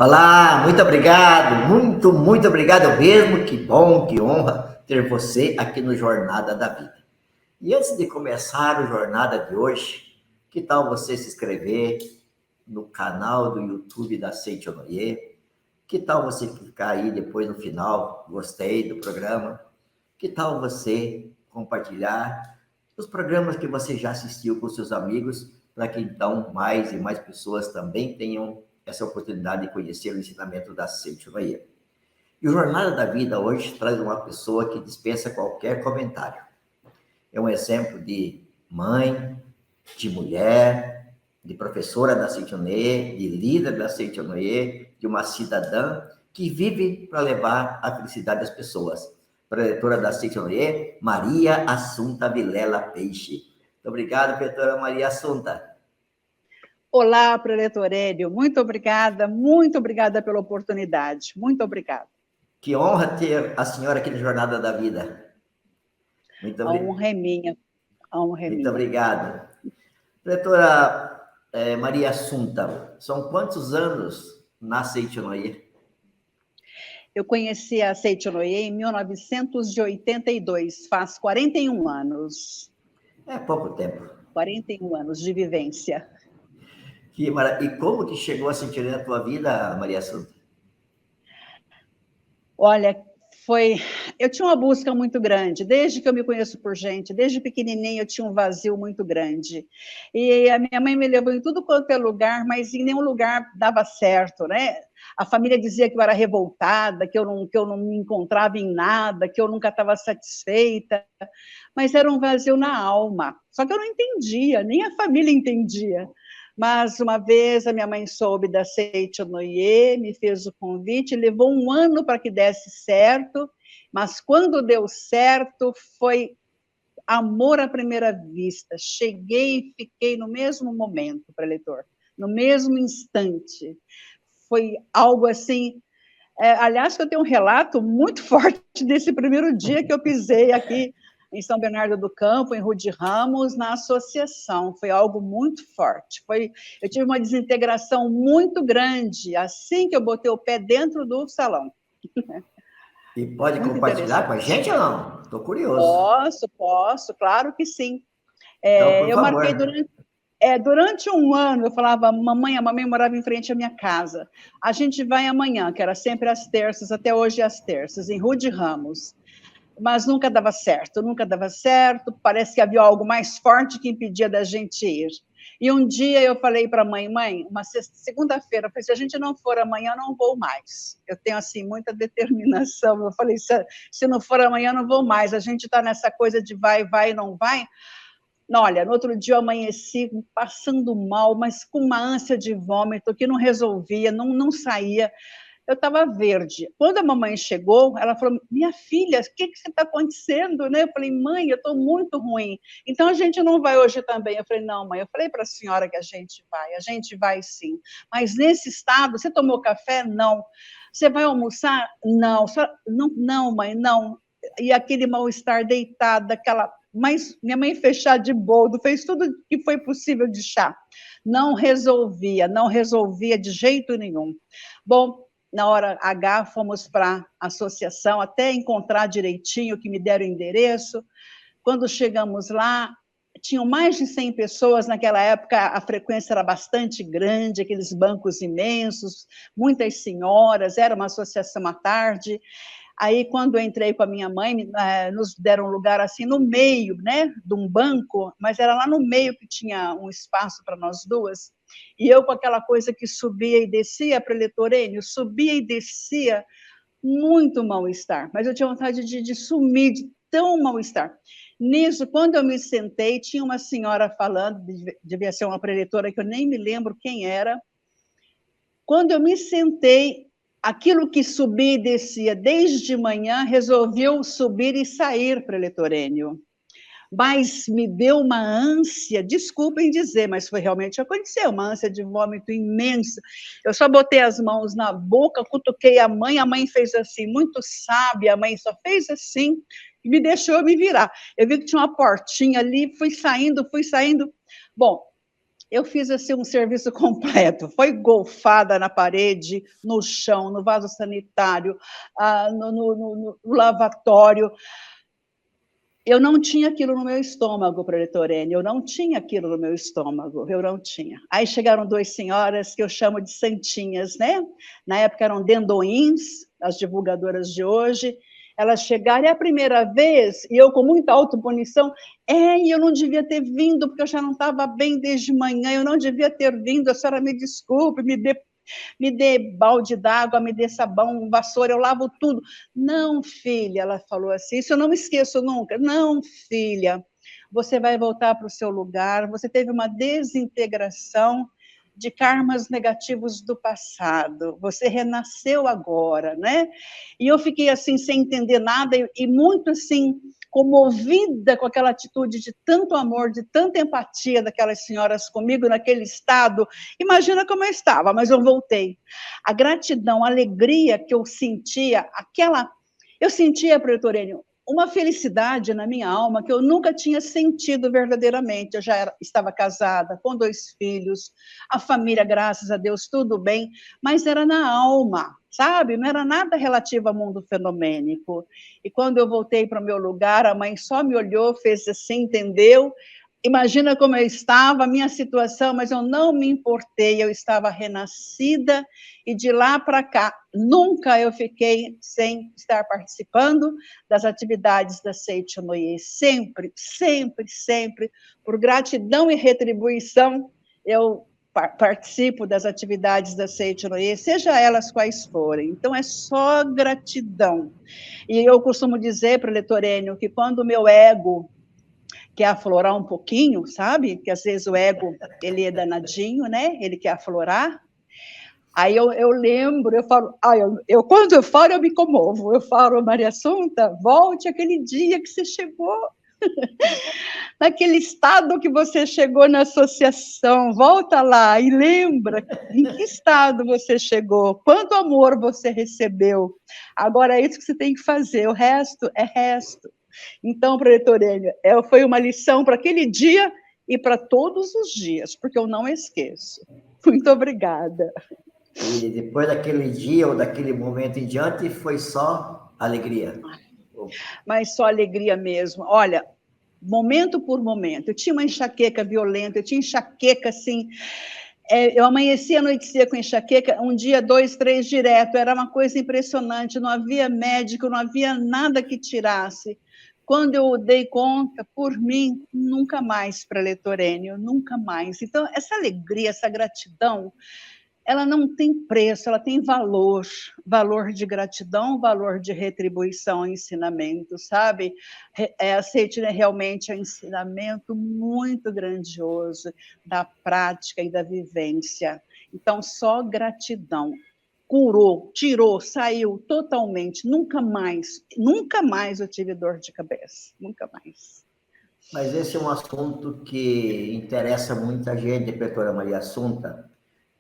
Olá, muito obrigado, muito obrigado mesmo. Que bom, que honra ter você aqui no Jornada da Vida. E antes de começar o Jornada de hoje, que tal você se inscrever no canal do YouTube da Seichonoye? Que tal você clicar aí depois no final, gostei do programa? Que tal você compartilhar os programas que você já assistiu com seus amigos, para que então mais e mais pessoas também tenham essa oportunidade de conhecer o ensinamento da Seichonoye? E o Jornada da Vida hoje traz uma pessoa que dispensa qualquer comentário. É um exemplo de mãe, de mulher, de professora da Seichonoye, de líder da Seichonoye, de uma cidadã que vive para levar a felicidade das pessoas. Preletora da Seichonoye, Maria Assunta Vilela Peixe. Muito obrigado, preletora Maria Assunta. Olá, preletor Hélio, muito obrigada pela oportunidade, muito obrigada. Que honra ter a senhora aqui na Jornada da Vida. Muito obrigado. A honra é minha, a honra é Muito minha. obrigado. Preletora Maria Assunta, são quantos anos na Seichonoye? Eu conheci a Seichonoye em 1982, faz 41 anos. É pouco tempo. 41 anos de vivência. E como que chegou a Seichonoye na tua vida, Maria Assunta? Olha, eu tinha uma busca muito grande, desde que eu me conheço por gente, desde pequenininha eu tinha um vazio muito grande. E a minha mãe me levou em tudo quanto é lugar, mas em nenhum lugar dava certo, né? A família dizia que eu era revoltada, que eu não me encontrava em nada, que eu nunca estava satisfeita, mas era um vazio na alma. Só que eu não entendia, nem a família entendia. Mas uma vez a minha mãe soube da Seichonoye, me fez o convite, levou um ano para que desse certo, mas quando deu certo foi amor à primeira vista. Cheguei e fiquei no mesmo momento, preletor, no mesmo instante. Foi algo assim. Aliás, eu tenho um relato muito forte desse primeiro dia que eu pisei aqui em São Bernardo do Campo, em Rude Ramos, na associação. Foi algo muito forte. Eu tive uma desintegração muito grande assim que eu botei o pé dentro do salão. E pode Muito compartilhar com a gente ou não? Estou curioso. Posso, claro que sim. Então, por Eu favor. marquei durante um ano, eu falava, a mamãe morava em frente à minha casa. A gente vai amanhã, que era sempre às terças, até hoje às terças, em Rude Ramos. Mas nunca dava certo, nunca dava certo. Parece que havia algo mais forte que impedia da gente ir. E um dia eu falei para a mãe, uma segunda-feira, eu falei, se a gente não for amanhã, eu não vou mais. Eu tenho, assim, muita determinação. Eu falei, se não for amanhã, eu não vou mais. A gente está nessa coisa de vai, não vai. Olha, no outro dia eu amanheci passando mal, mas com uma ânsia de vômito que não resolvia, não saía. Eu estava verde. Quando a mamãe chegou, ela falou, minha filha, o que está acontecendo? Né? Eu falei, mãe, eu estou muito ruim. Então, a gente não vai hoje também. Eu falei, não, mãe, eu falei para a senhora que a gente vai sim. Mas nesse estado, você tomou café? Não. Você vai almoçar? Não. Não, mãe, não. E aquele mal-estar deitada, Mas minha mãe fez chá de boldo, fez tudo que foi possível de chá. Não resolvia de jeito nenhum. Bom, na hora H, fomos para a associação, até encontrar direitinho, que me deram o endereço. Quando chegamos lá, tinham mais de 100 pessoas, naquela época a frequência era bastante grande, aqueles bancos imensos, muitas senhoras, era uma associação à tarde. Aí, quando eu entrei com a minha mãe, nos deram um lugar assim no meio, né, de um banco, mas era lá no meio que tinha um espaço para nós duas. E eu com aquela coisa que subia e descia, preletorênio, subia e descia, muito mal-estar. Mas eu tinha vontade de sumir, de tão mal-estar. Nisso, quando eu me sentei, tinha uma senhora falando, devia ser uma preletora que eu nem me lembro quem era. Quando eu me sentei, aquilo que subia e descia desde manhã resolveu subir e sair, preletorênio. Mas me deu uma ânsia, desculpem dizer, mas foi realmente o que aconteceu, uma ânsia de vômito imensa. Eu só botei as mãos na boca, cutuquei a mãe fez assim, muito sábia, a mãe só fez assim, e me deixou me virar. Eu vi que tinha uma portinha ali, fui saindo. Bom, Eu fiz assim um serviço completo, foi golfada na parede, no chão, no vaso sanitário, no lavatório. Eu não tinha aquilo no meu estômago, Preletor N, eu não tinha aquilo no meu estômago, eu não tinha. Aí chegaram 2 senhoras que eu chamo de santinhas, né? Na época eram dendoins, as divulgadoras de hoje. Elas chegaram, é a primeira vez, e eu com muita autopunição, e eu não devia ter vindo, porque eu já não estava bem desde manhã, eu não devia ter vindo, a senhora me desculpe, me dê balde d'água, me dê sabão, vassoura, eu lavo tudo. Não, filha, ela falou assim, isso eu não me esqueço nunca. Não, filha, você vai voltar para o seu lugar, você teve uma desintegração de karmas negativos do passado, você renasceu agora, né? E eu fiquei assim, sem entender nada, e muito assim, comovida com aquela atitude de tanto amor, de tanta empatia daquelas senhoras comigo naquele estado. Imagina como eu estava, mas eu voltei. A gratidão, a alegria que eu sentia, eu sentia, Preletor Enio, uma felicidade na minha alma que eu nunca tinha sentido verdadeiramente. Eu já estava casada, com 2 filhos, a família, graças a Deus, tudo bem, mas era na alma, sabe? Não era nada relativo ao mundo fenomênico. E quando eu voltei para o meu lugar, a mãe só me olhou, fez assim, entendeu? Imagina como eu estava, a minha situação, mas eu não me importei, eu estava renascida, e de lá para cá, nunca eu fiquei sem estar participando das atividades da Seiichi Noye. Sempre, sempre, sempre, por gratidão e retribuição, eu participo das atividades da Seiichi Noye, seja elas quais forem. Então, é só gratidão. E eu costumo dizer, Preletor Enio, que quando o meu ego quer aflorar um pouquinho, sabe? Que às vezes o ego, ele é danadinho, né? Ele quer aflorar. Aí eu lembro, eu falo, quando eu falo, eu me comovo. Eu falo, Maria Assunta, volte aquele dia que você chegou, naquele estado que você chegou na associação, volta lá e lembra em que estado você chegou, quanto amor você recebeu. Agora é isso que você tem que fazer, o resto é resto. Então, Preletor Enio, foi uma lição para aquele dia e para todos os dias, porque eu não esqueço. Muito obrigada. E depois daquele dia ou daquele momento em diante, foi só alegria? Mas só alegria mesmo. Olha, momento por momento. Eu tinha uma enxaqueca violenta, eu tinha enxaqueca assim. Eu amanhecia, anoitecia com enxaqueca, um dia, 2, 3 direto. Era uma coisa impressionante, não havia médico, não havia nada que tirasse. Quando eu dei conta, por mim, nunca mais, Preletor Enio, nunca mais. Então, essa alegria, essa gratidão, ela não tem preço, ela tem valor, valor de gratidão, valor de retribuição, ensinamento, sabe? A Seiichi realmente é um ensinamento muito grandioso da prática e da vivência. Então, só gratidão. Curou, tirou, saiu totalmente, nunca mais eu tive dor de cabeça, nunca mais. Mas esse é um assunto que interessa muita gente, doutora Maria Assunta,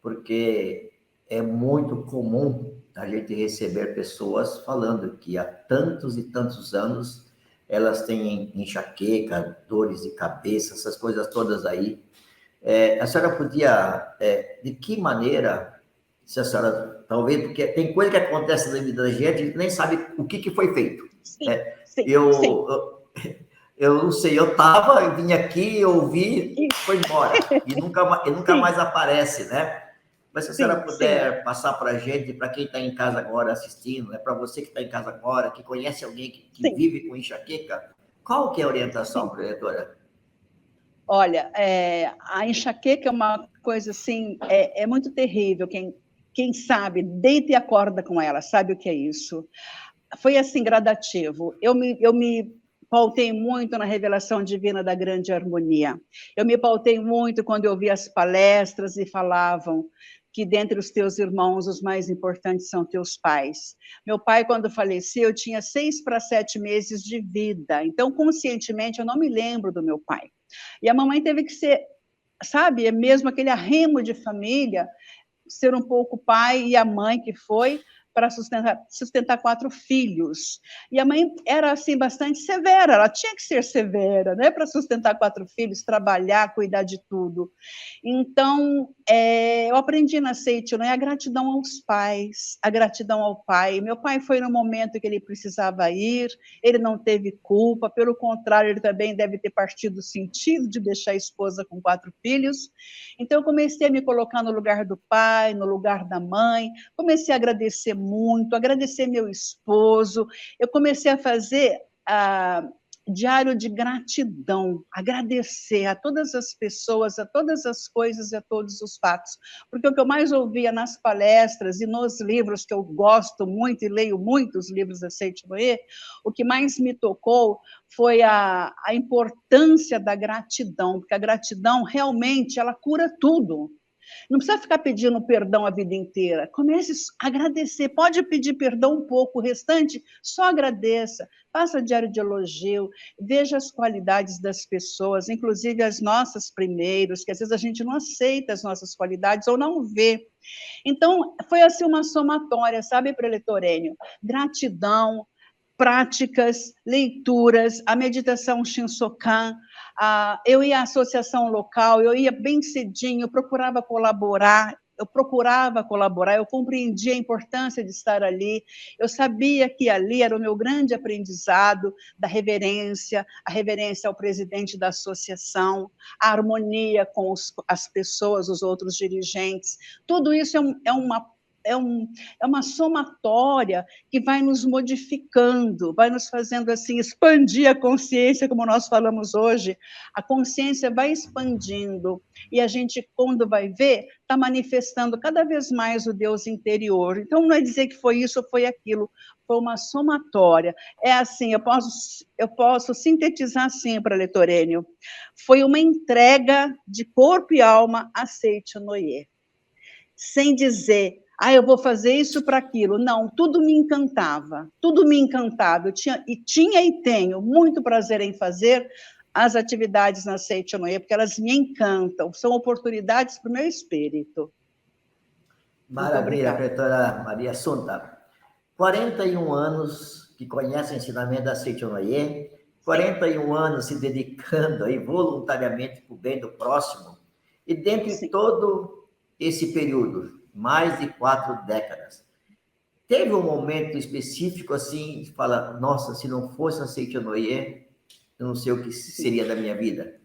porque é muito comum a gente receber pessoas falando que há tantos e tantos anos elas têm enxaqueca, dores de cabeça, essas coisas todas aí. A senhora podia, de que maneira, se a senhora, talvez, porque tem coisa que acontece na vida da gente, nem sabe o que foi feito. Sim, sim, eu, sim. eu não sei, eu estava, eu vim aqui, ouvi e foi embora. E nunca mais aparece, né? Mas se a senhora puder passar para a gente, para quem está em casa agora assistindo, para você que está em casa agora, que conhece alguém que vive com enxaqueca, qual que é a orientação, professora? Olha, a enxaqueca é uma coisa assim, é muito terrível. Quem sabe, deita e acorda com ela, sabe o que é isso? Foi assim, gradativo. Eu me pautei muito na revelação divina da grande harmonia. Eu me pautei muito quando eu vi as palestras e falavam que dentre os teus irmãos os mais importantes são teus pais. Meu pai, quando faleceu, tinha 6 para 7 meses de vida. Então, conscientemente, eu não me lembro do meu pai. E a mamãe teve que ser, sabe, é mesmo aquele arremo de família, ser um pouco o pai e a mãe que foi, para sustentar 4 filhos. E a mãe era, assim, bastante severa, ela tinha que ser severa, né, para sustentar 4 filhos, trabalhar, cuidar de tudo. Então, eu aprendi na Seiichi Noye a gratidão aos pais, a gratidão ao pai. Meu pai foi no momento que ele precisava ir, ele não teve culpa, pelo contrário, ele também deve ter partido o sentido de deixar a esposa com 4 filhos. Então, eu comecei a me colocar no lugar do pai, no lugar da mãe, comecei a agradecer muito, agradecer meu esposo, eu comecei a fazer diário de gratidão, agradecer a todas as pessoas, a todas as coisas e a todos os fatos, porque o que eu mais ouvia nas palestras e nos livros, que eu gosto muito e leio muitos livros da Seiichi Noye, o que mais me tocou foi a importância da gratidão, porque a gratidão realmente ela cura tudo. Não precisa ficar pedindo perdão a vida inteira. Comece a agradecer. Pode pedir perdão um pouco, o restante só agradeça. Faça diário de elogio, veja as qualidades das pessoas, inclusive as nossas primeiros, que às vezes a gente não aceita as nossas qualidades ou não vê. Então, foi assim uma somatória, sabe, preletor Enio? Gratidão, práticas, leituras, a meditação Shinsokan, eu ia à associação local, eu ia bem cedinho, eu procurava colaborar, eu compreendia a importância de estar ali, eu sabia que ali era o meu grande aprendizado da reverência, a reverência ao presidente da associação, a harmonia com as pessoas, os outros dirigentes, tudo isso é uma somatória que vai nos modificando, vai nos fazendo assim expandir a consciência, como nós falamos hoje. A consciência vai expandindo e a gente, quando vai ver, está manifestando cada vez mais o Deus interior. Então, não é dizer que foi isso ou foi aquilo, foi uma somatória. É assim, eu posso sintetizar assim para Leitor Enio. Foi uma entrega de corpo e alma a Seiichi Noye, sem dizer eu vou fazer isso para aquilo. Não, tudo me encantava, tudo me encantava. Eu tinha e tenho muito prazer em fazer as atividades na Seiichi Noye, porque elas me encantam, são oportunidades para o meu espírito. Maravilha, professora Maria Assunta. 41 anos que conhece o ensinamento da Seiichi Noye, 41 anos se dedicando aí voluntariamente para o bem do próximo, e dentro de todo esse período, mais de 4 décadas, teve um momento específico assim, de falar, nossa, se não fosse a Seiichi Noye, eu não sei o que seria da minha vida.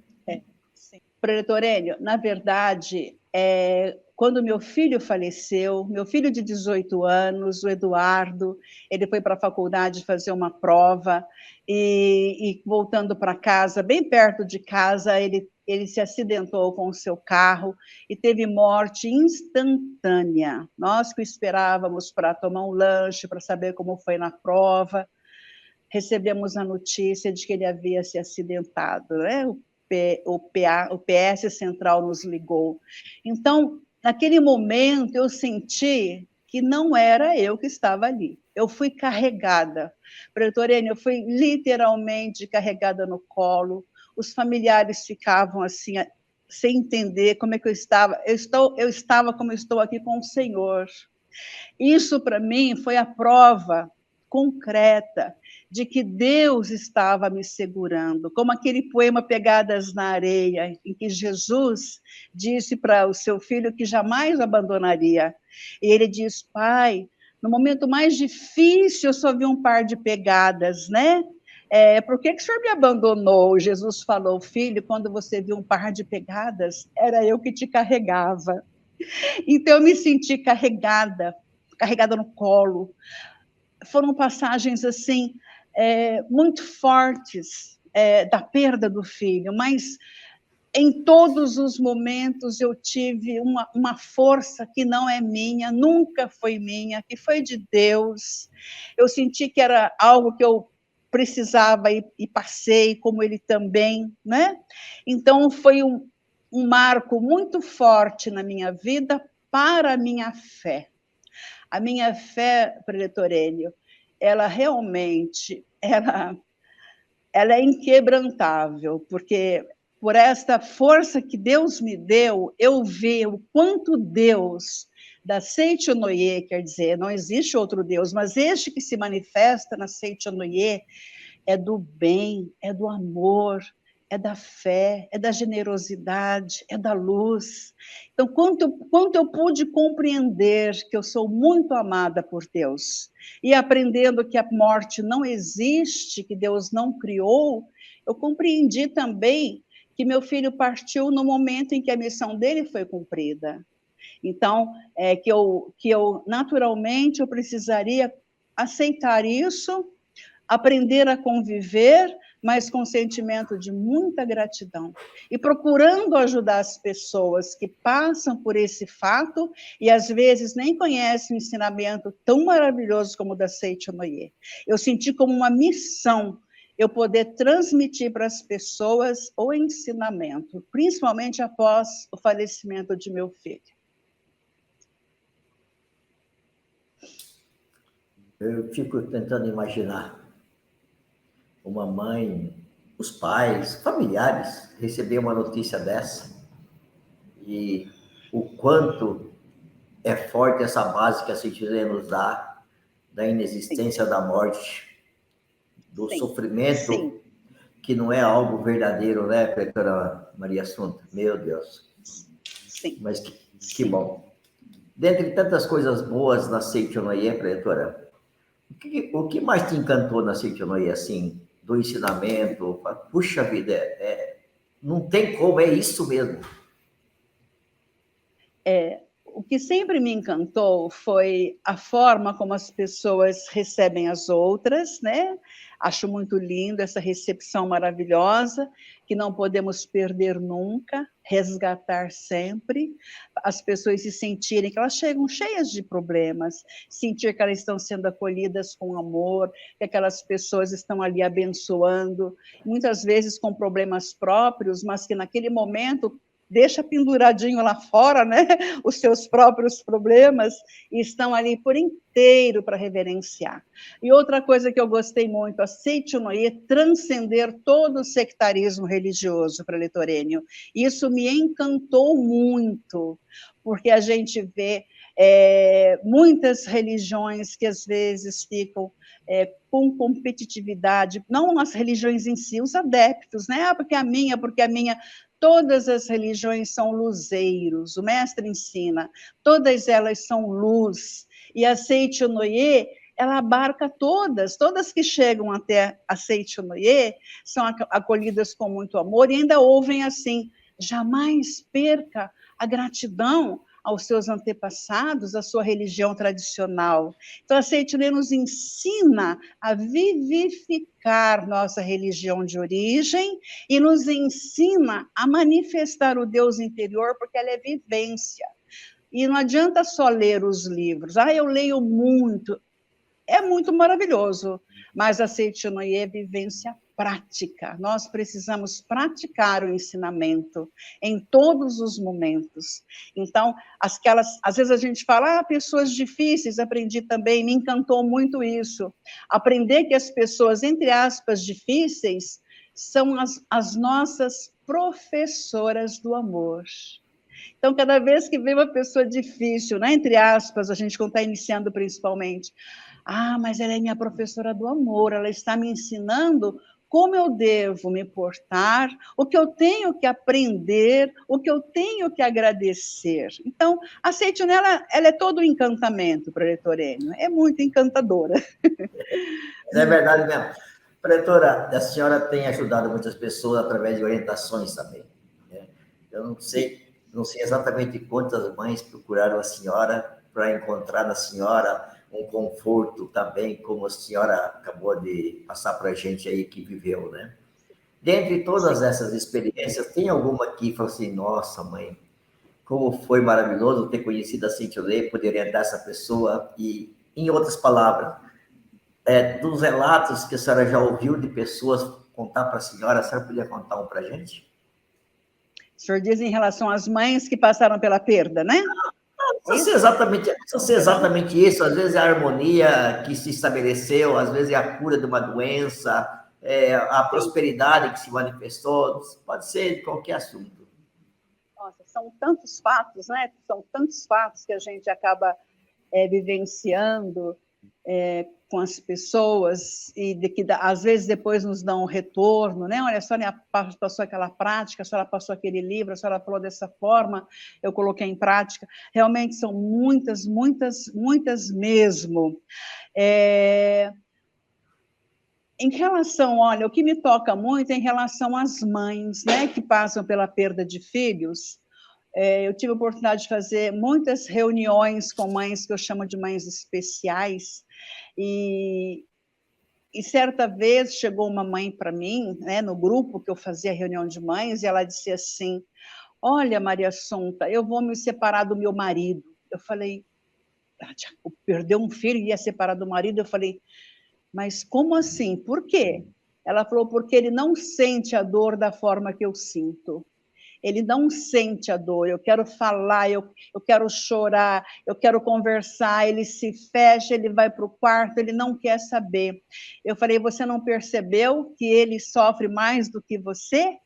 Sim. Preletor Enio, na verdade, quando meu filho faleceu, meu filho de 18 anos, o Eduardo, ele foi para a faculdade fazer uma prova e voltando para casa, bem perto de casa, ele se acidentou com o seu carro e teve morte instantânea. Nós que esperávamos para tomar um lanche, para saber como foi na prova, recebemos a notícia de que ele havia se acidentado, né? O PS Central nos ligou. Então, naquele momento, eu senti que não era eu que estava ali. Eu fui carregada. Preletor Enio, eu fui literalmente carregada no colo. Os familiares ficavam assim, sem entender como é que eu estava. Eu estava como eu estou aqui com o Senhor. Isso, para mim, foi a prova concreta de que Deus estava me segurando, como aquele poema Pegadas na Areia, em que Jesus disse para o seu filho que jamais o abandonaria. E ele diz, pai, no momento mais difícil eu só vi um par de pegadas, né? Por que o senhor me abandonou? Jesus falou, filho, quando você viu um par de pegadas, era eu que te carregava. Então eu me senti carregada no colo. Foram passagens assim muito fortes da perda do filho, mas em todos os momentos eu tive uma força que não é minha, nunca foi minha, que foi de Deus. Eu senti que era algo que eu precisava e passei, como ele também, né? Então foi um marco muito forte na minha vida para a minha fé. A minha fé, Preletor Enio, ela realmente ela é inquebrantável, porque por esta força que Deus me deu, eu vi o quanto Deus da Seichonoye, quer dizer, não existe outro Deus, mas este que se manifesta na Seichonoye é do bem, é do amor, é da fé, é da generosidade, é da luz. Então, quanto eu pude compreender que eu sou muito amada por Deus, e aprendendo que a morte não existe, que Deus não criou, eu compreendi também que meu filho partiu no momento em que a missão dele foi cumprida. Então, que eu naturalmente eu precisaria aceitar isso, aprender a conviver, mas com sentimento de muita gratidão. E procurando ajudar as pessoas que passam por esse fato e às vezes nem conhecem um ensinamento tão maravilhoso como o da Seichonoye. Eu senti como uma missão eu poder transmitir para as pessoas o ensinamento, principalmente após o falecimento de meu filho. Eu fico tentando imaginar uma mãe, os pais, familiares, receber uma notícia dessa e o quanto é forte essa base que a ciência nos dá da inexistência da morte, do sofrimento, que não é algo verdadeiro, né, doutora Maria Assunta? Meu Deus. Sim. Mas que bom. Dentre tantas coisas boas na Seichonoye, doutora, o que mais te encantou na Seichonoye, assim, do ensinamento? Puxa vida, não tem como, é isso mesmo. O que sempre me encantou foi a forma como as pessoas recebem as outras, né? Acho muito lindo essa recepção maravilhosa, que não podemos perder nunca, resgatar sempre. As pessoas se sentirem que elas chegam cheias de problemas, sentir que elas estão sendo acolhidas com amor, que aquelas pessoas estão ali abençoando, muitas vezes com problemas próprios, mas que naquele momento deixa penduradinho lá fora, né, os seus próprios problemas, e estão ali por inteiro para reverenciar. E outra coisa que eu gostei muito, a Seichonoye transcender todo o sectarismo religioso, para Litorênio. Isso me encantou muito, porque a gente vê muitas religiões que às vezes ficam com competitividade, não as religiões em si, os adeptos, né? Porque a minha. Todas as religiões são luzeiros, o mestre ensina, todas elas são luz, e a Seichonoye, ela abarca todas que chegam até a Seichonoye são acolhidas com muito amor e ainda ouvem assim, jamais perca a gratidão aos seus antepassados, à sua religião tradicional. Então, a Seichonoye nos ensina a vivificar nossa religião de origem e nos ensina a manifestar o Deus interior, porque ela é vivência. E não adianta só ler os livros. Eu leio muito. É muito maravilhoso, mas a Seichonoye é vivência prática. Nós precisamos praticar o ensinamento em todos os momentos. Então, às vezes a gente fala, pessoas difíceis, aprendi também, me encantou muito isso. Aprender que as pessoas, entre aspas, difíceis, são as nossas professoras do amor. Então, cada vez que vem uma pessoa difícil, né, entre aspas, a gente quando está iniciando principalmente, mas ela é minha professora do amor, ela está me ensinando como eu devo me portar, o que eu tenho que aprender, o que eu tenho que agradecer. Então, a Seichonoye, ela é todo um encantamento para a Litorênio, é muito encantadora. É verdade mesmo. Doutora, a senhora tem ajudado muitas pessoas através de orientações também, né? Eu não sei exatamente quantas mães procuraram a senhora para encontrar na senhora um conforto também, como a senhora acabou de passar para a gente aí que viveu, né? Dentre todas essas experiências, tem alguma que falou assim, nossa, mãe, como foi maravilhoso ter conhecido a Seichonoye, poder orientar essa pessoa e, em outras palavras, dos relatos que a senhora já ouviu de pessoas contar para a senhora podia contar um para a gente? O senhor diz em relação às mães que passaram pela perda, né? Precisa ser exatamente isso. Às vezes é a harmonia que se estabeleceu, às vezes é a cura de uma doença, a prosperidade que se manifestou, pode ser de qualquer assunto. Nossa, são tantos fatos, né? São tantos fatos que a gente acaba vivenciando com as pessoas e que às vezes depois nos dão um retorno, né? Olha, a senhora passou aquela prática, a senhora passou aquele livro, a senhora falou dessa forma, eu coloquei em prática. Realmente são muitas, muitas, muitas mesmo. Em relação, olha, o que me toca muito é em relação às mães, né, que passam pela perda de filhos. Eu tive a oportunidade de fazer muitas reuniões com mães que eu chamo de mães especiais, e certa vez chegou uma mãe para mim, né, no grupo que eu fazia reunião de mães, e ela disse assim: olha, Maria Assunta, eu vou me separar do meu marido. Eu falei, perdeu um filho e ia separar do marido? Eu falei, mas como assim? Por quê? Ela falou, porque ele não sente a dor da forma que eu sinto. Ele não sente a dor, eu quero falar, eu quero chorar, eu quero conversar, ele se fecha, ele vai para o quarto, ele não quer saber. Eu falei, você não percebeu que ele sofre mais do que você?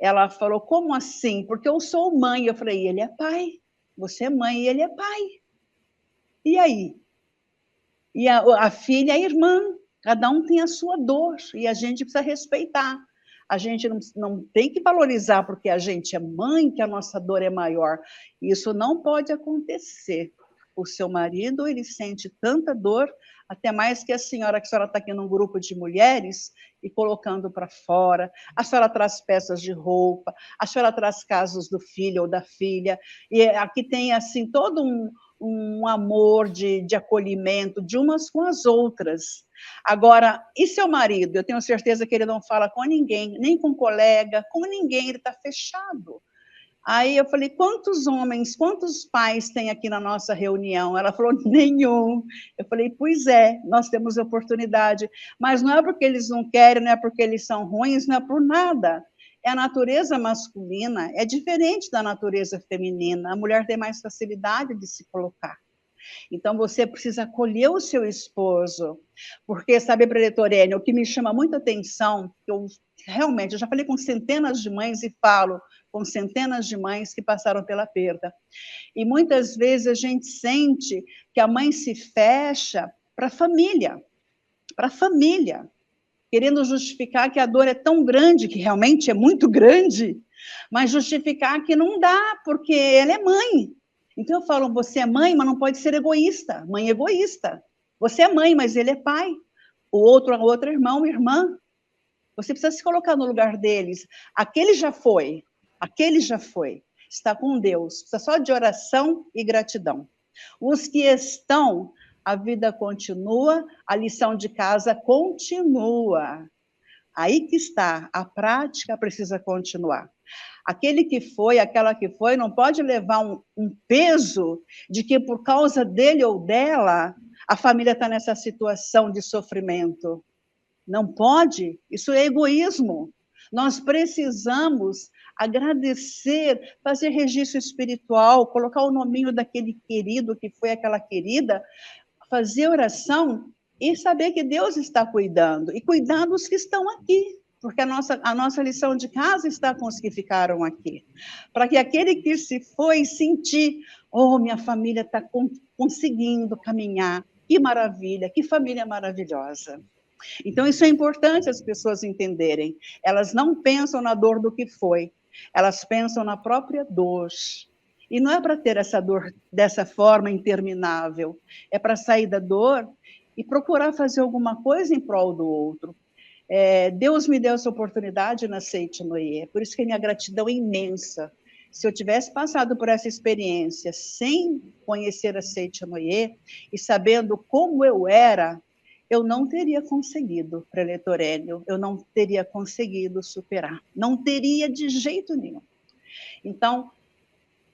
Ela falou, como assim? Porque eu sou mãe. Eu falei, ele é pai. Você é mãe e ele é pai. E aí? E a filha é irmã, cada um tem a sua dor, e a gente precisa respeitar. A gente não tem que valorizar porque a gente é mãe, que a nossa dor é maior. Isso não pode acontecer. O seu marido, ele sente tanta dor, até mais que a senhora está aqui num grupo de mulheres e colocando para fora. A senhora traz peças de roupa, a senhora traz casos do filho ou da filha, e aqui tem assim todo um amor de acolhimento de umas com as outras. Agora, e seu marido? Eu tenho certeza que ele não fala com ninguém, nem com colega, com ninguém, ele está fechado. Aí eu falei, quantos homens, quantos pais tem aqui na nossa reunião? Ela falou, nenhum. Eu falei, pois é, nós temos oportunidade, mas não é porque eles não querem, não é porque eles são ruins, não é por nada. É a natureza masculina, é diferente da natureza feminina. A mulher tem mais facilidade de se colocar. Então, você precisa acolher o seu esposo, porque, sabe, Preletorene, o que me chama muita atenção, eu já falei com centenas de mães e falo com centenas de mães que passaram pela perda. E muitas vezes a gente sente que a mãe se fecha para a família, querendo justificar que a dor é tão grande, que realmente é muito grande, mas justificar que não dá, porque ela é mãe. Então eu falo, você é mãe, mas não pode ser egoísta. Mãe egoísta. Você é mãe, mas ele é pai. O outro é irmão, irmã. Você precisa se colocar no lugar deles. Aquele já foi. Está com Deus. Precisa só de oração e gratidão. Os que estão, a vida continua, a lição de casa continua. Aí que está, a prática precisa continuar. Aquele que foi, aquela que foi, não pode levar um peso de que por causa dele ou dela, a família está nessa situação de sofrimento. Não pode, isso é egoísmo. Nós precisamos agradecer, fazer registro espiritual, colocar o nominho daquele querido que foi aquela querida, fazer oração e saber que Deus está cuidando, e cuidando dos que estão aqui, porque a nossa lição de casa está com os que ficaram aqui, para que aquele que se foi sentir, oh, minha família está conseguindo caminhar, que maravilha, que família maravilhosa. Então, isso é importante as pessoas entenderem, elas não pensam na dor do que foi, elas pensam na própria dor. E não é para ter essa dor dessa forma interminável, é para sair da dor e procurar fazer alguma coisa em prol do outro. Deus me deu essa oportunidade na Seite Noé, por isso que a minha gratidão é imensa. Se eu tivesse passado por essa experiência sem conhecer a Seite Noé e sabendo como eu era, eu não teria conseguido, Preletorênio, eu não teria conseguido superar, não teria de jeito nenhum. Então,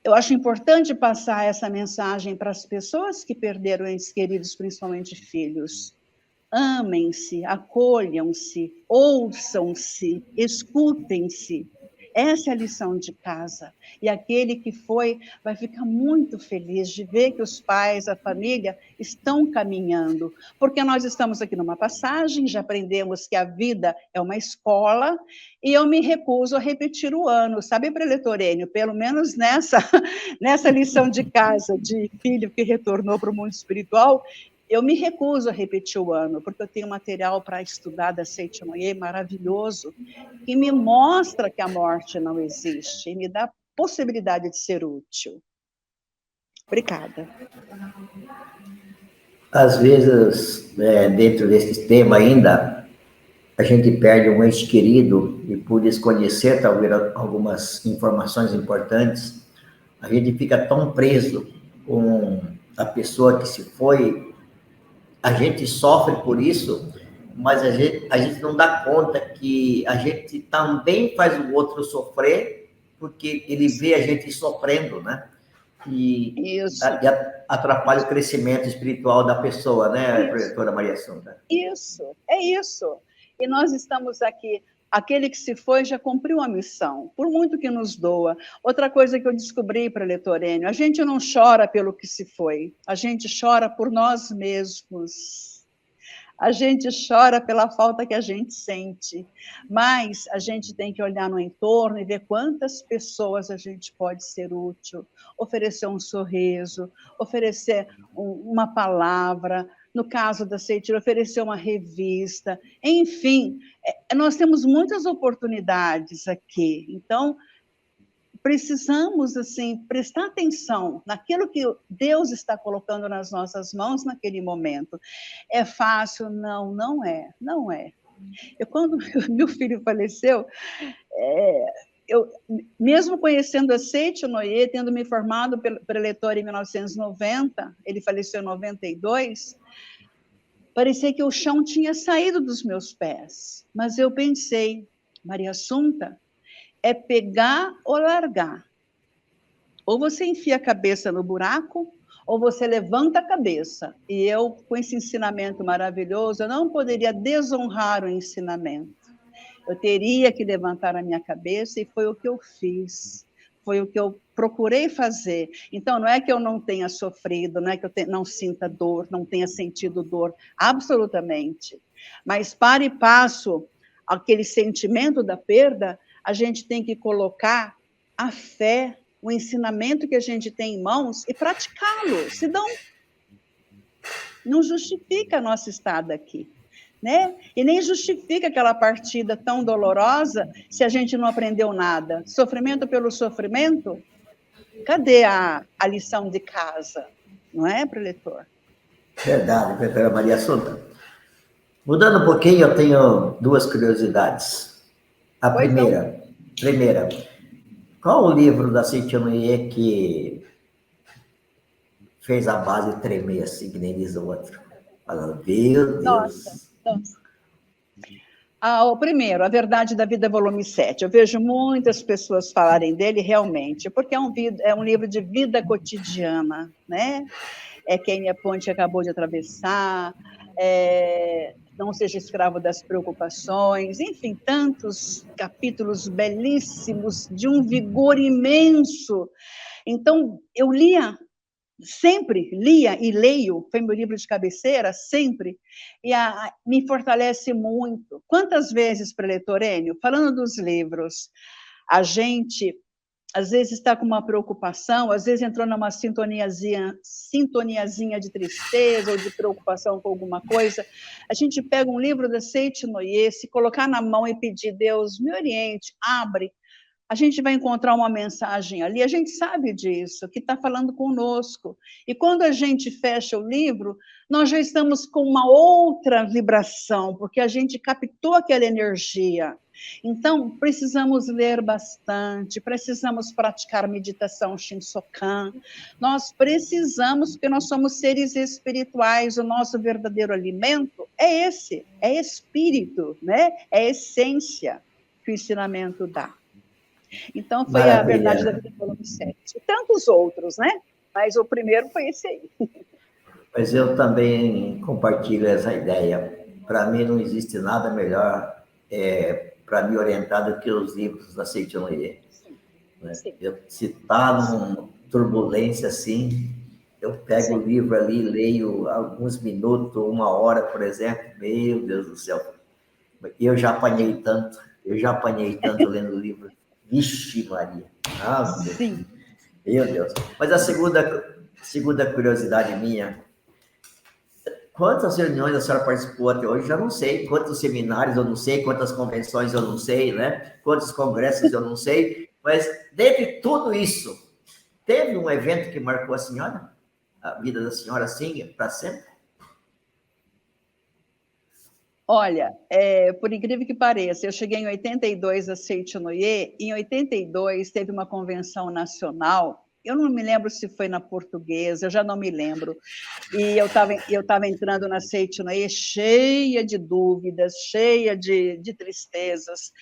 eu acho importante passar essa mensagem para as pessoas que perderam entes queridos, principalmente filhos. Amem-se, acolham-se, ouçam-se, escutem-se Essa é a lição de casa. E aquele que foi vai ficar muito feliz de ver que os pais, a família, estão caminhando. Porque nós estamos aqui numa passagem, já aprendemos que a vida é uma escola, e eu me recuso a repetir o ano, sabe, preletor Enio? Pelo menos nessa lição de casa de filho que retornou para o mundo espiritual, eu me recuso a repetir o ano, porque eu tenho material para estudar da Seite Noye maravilhoso, que me mostra que a morte não existe e me dá a possibilidade de ser útil. Obrigada. Às vezes, dentro desse tema ainda, a gente perde um ente querido e por desconhecer talvez algumas informações importantes, a gente fica tão preso com a pessoa que se foi, a gente sofre por isso, mas a gente não dá conta que a gente também faz o outro sofrer, porque ele vê a gente sofrendo, né? E atrapalha o crescimento espiritual da pessoa, né, professora Maria Assunta? Isso, é isso. E nós estamos aqui. Aquele que se foi já cumpriu a missão, por muito que nos doa. Outra coisa que eu descobri, preletor Enio, a gente não chora pelo que se foi, a gente chora por nós mesmos. A gente chora pela falta que a gente sente, mas a gente tem que olhar no entorno e ver quantas pessoas a gente pode ser útil, oferecer um sorriso, oferecer uma palavra, no caso da Seite, oferecer uma revista, enfim, nós temos muitas oportunidades aqui, então precisamos, assim, prestar atenção naquilo que Deus está colocando nas nossas mãos naquele momento. É fácil? Não, não é, não é. Quando meu filho faleceu, eu, mesmo conhecendo a Seite Noye, tendo me formado preletor em 1990, ele faleceu em 92, parecia que o chão tinha saído dos meus pés. Mas eu pensei, Maria Assunta, é pegar ou largar. Ou você enfia a cabeça no buraco, ou você levanta a cabeça. E eu, com esse ensinamento maravilhoso, eu não poderia desonrar o ensinamento. Eu teria que levantar a minha cabeça, e foi o que eu fiz. Foi o que eu procurei fazer. Então, não é que eu não tenha sofrido, não é que eu não sinta dor, não tenha sentido dor, absolutamente. Mas, para e passo, aquele sentimento da perda, a gente tem que colocar a fé, o ensinamento que a gente tem em mãos e praticá-lo. Senão, não justifica nosso estado aqui, né? E nem justifica aquela partida tão dolorosa se a gente não aprendeu nada. Sofrimento pelo sofrimento? Cadê a lição de casa? Não é, preletor? Verdade, professora Maria Assunta. Mudando um pouquinho, eu tenho duas curiosidades. A primeira, qual o livro da Seite Noye que fez a base tremer assim, que nem diz o outro? Falando, meu Deus. Nossa. O primeiro, A Verdade da Vida, volume 7. Eu vejo muitas pessoas falarem dele realmente, porque é um livro de vida cotidiana, né? É quem a ponte acabou de atravessar, não seja escravo das preocupações, enfim, tantos capítulos belíssimos, de um vigor imenso. Então, eu sempre lia e leio, foi meu livro de cabeceira, sempre, e me fortalece muito. Quantas vezes, preletor Enio, falando dos livros, a gente às vezes está com uma preocupação, às vezes entrou numa sintoniazinha de tristeza ou de preocupação com alguma coisa, a gente pega um livro da Seite Noye, se colocar na mão e pedir, Deus, me oriente, abre, a gente vai encontrar uma mensagem ali, a gente sabe disso, que está falando conosco. E quando a gente fecha o livro, nós já estamos com uma outra vibração, porque a gente captou aquela energia. Então, precisamos ler bastante, precisamos praticar meditação Shinsokan, nós precisamos, porque nós somos seres espirituais, o nosso verdadeiro alimento é esse, é espírito, né? É essência que o ensinamento dá. Então, foi A Verdade da Vida, volume 7. E tantos outros, né? Mas o primeiro foi esse aí. Mas eu também compartilho essa ideia. Para mim, não existe nada melhor para me orientar do que os livros da Seitianoye. Né? Se está numa turbulência assim, eu pego o livro ali, leio alguns minutos, 1 hora, por exemplo, meu Deus do céu. Eu já apanhei tanto lendo o livro. Vixe Maria. Sim. Meu Deus. Mas a segunda curiosidade minha, quantas reuniões a senhora participou até hoje? Já não sei. Quantos seminários eu não sei, quantas convenções eu não sei, né? Quantos congressos eu não sei. Mas, dentre tudo isso, teve um evento que marcou a senhora? A vida da senhora, assim, para sempre? Olha, por incrível que pareça, eu cheguei em 82 a Seitianoye, em 82 teve uma convenção nacional, eu não me lembro se foi na Portuguesa, eu já não me lembro, e eu estava entrando na Seitianoye cheia de dúvidas, cheia de tristezas,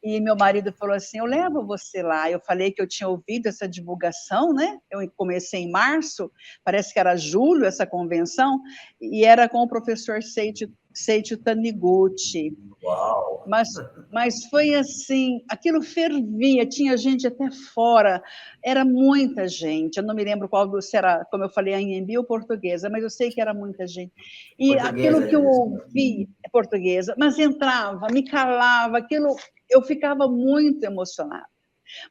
e meu marido falou assim, eu levo você lá. Eu falei que eu tinha ouvido essa divulgação, né? Eu comecei em março, parece que era julho essa convenção, e era com o professor Seiichi Taniguchi. Uau! Mas foi assim, aquilo fervia, tinha gente até fora, era muita gente, eu não me lembro se era, como eu falei, a Anhembi ou portuguesa, mas eu sei que era muita gente. E aquilo que eu ouvi, portuguesa, mas entrava, me calava, aquilo, eu ficava muito emocionada,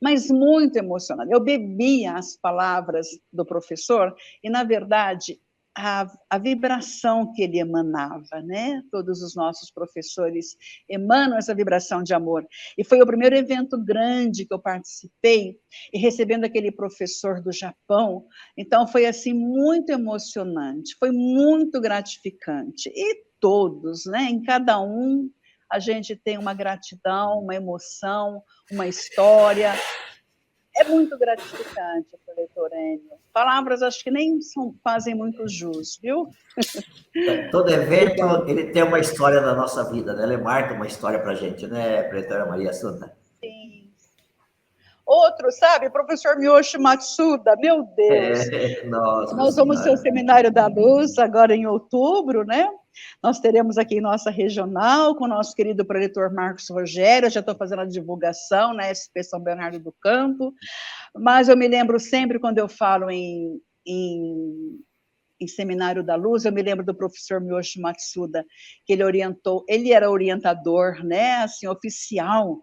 mas muito emocionada. Eu bebia as palavras do professor e, na verdade, a vibração que ele emanava, né? Todos os nossos professores emanam essa vibração de amor. E foi o primeiro evento grande que eu participei, e recebendo aquele professor do Japão, então foi assim muito emocionante, foi muito gratificante. E todos, né? Em cada um, a gente tem uma gratidão, uma emoção, uma história. É muito gratificante, professor Enio. Palavras acho que nem fazem muito jus, viu? Todo evento, ele tem uma história da nossa vida, né? Ele marca uma história para a gente, né, Pretora Maria Assunta? Sim. Outro, sabe? Professor Miyoshi Matsuda, meu Deus. Nossa Nós vamos ter o Seminário da Luz agora em outubro, né? Nós teremos aqui em nossa regional, com o nosso querido preletor Marcos Rogério, eu já estou fazendo a divulgação, né, SP São Bernardo do Campo, mas eu me lembro sempre, quando eu falo em Seminário da Luz, eu me lembro do professor Miyoshi Matsuda, que ele era orientador, né, assim, oficial,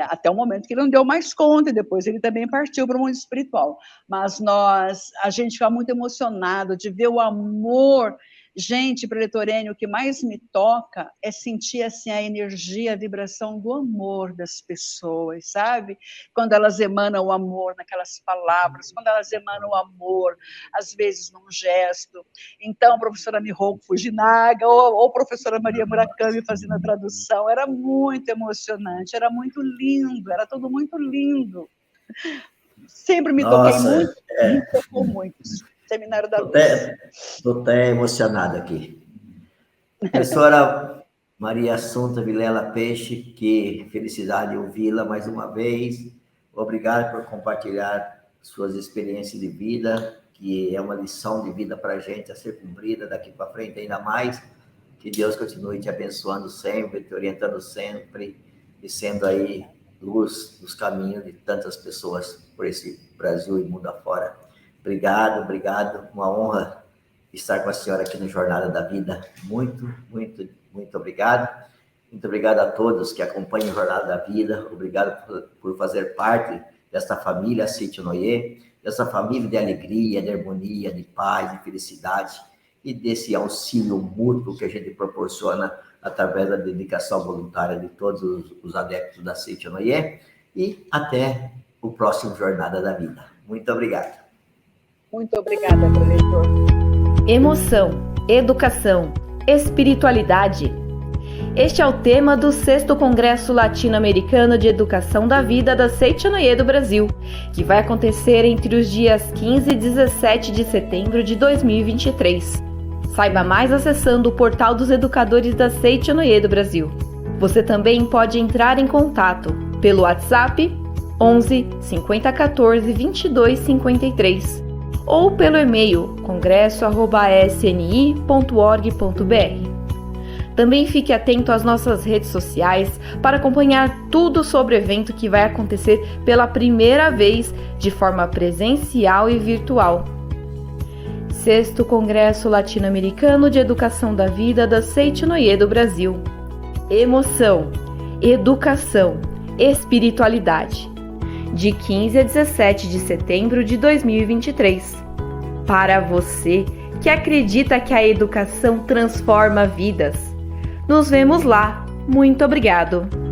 até o momento que ele não deu mais conta, e depois ele também partiu para o mundo espiritual. Mas a gente fica muito emocionado de ver o amor. Gente, preletor Enio, o que mais me toca é sentir assim, a energia, a vibração do amor das pessoas, sabe? Quando elas emanam o amor naquelas palavras, quando elas emanam o amor, às vezes num gesto. Então, professora Mihoko Fujinaga ou professora Maria Murakami fazendo a tradução, era muito emocionante, era muito lindo, era tudo muito lindo. Sempre me toquei muito, me tocou muito. Seminário da Luz. Estou até emocionado aqui. Professora Maria Assunta Vilela Peixe, que felicidade ouvi-la mais uma vez. Obrigado por compartilhar suas experiências de vida, que é uma lição de vida para a gente a ser cumprida daqui para frente ainda mais. Que Deus continue te abençoando sempre, te orientando sempre e sendo aí luz nos caminhos de tantas pessoas por esse Brasil e mundo afora. Obrigado. Uma honra estar com a senhora aqui no Jornada da Vida. Muito obrigado. Muito obrigado a todos que acompanham a Jornada da Vida. Obrigado por fazer parte desta família Seitianoye, dessa família de alegria, de harmonia, de paz, de felicidade e desse auxílio mútuo que a gente proporciona através da dedicação voluntária de todos os adeptos da Seitianoye. E até o próximo Jornada da Vida. Muito obrigado. Muito obrigada, preletor. Emoção, educação, espiritualidade. Este é o tema do 6º Congresso Latino-Americano de Educação da Vida da Seitianoye do Brasil, que vai acontecer entre os dias 15 e 17 de setembro de 2023. Saiba mais acessando o portal dos educadores da Seitianoye do Brasil. Você também pode entrar em contato pelo WhatsApp 11 5014 22 53 ou pelo e-mail congresso@sni.org.br. Também fique atento às nossas redes sociais para acompanhar tudo sobre o evento que vai acontecer pela primeira vez de forma presencial e virtual. 6º Congresso Latino-Americano de Educação da Vida da Seitinoye do Brasil. Emoção, educação, espiritualidade. De 15 a 17 de setembro de 2023. Para você que acredita que a educação transforma vidas. Nos vemos lá. Muito obrigado!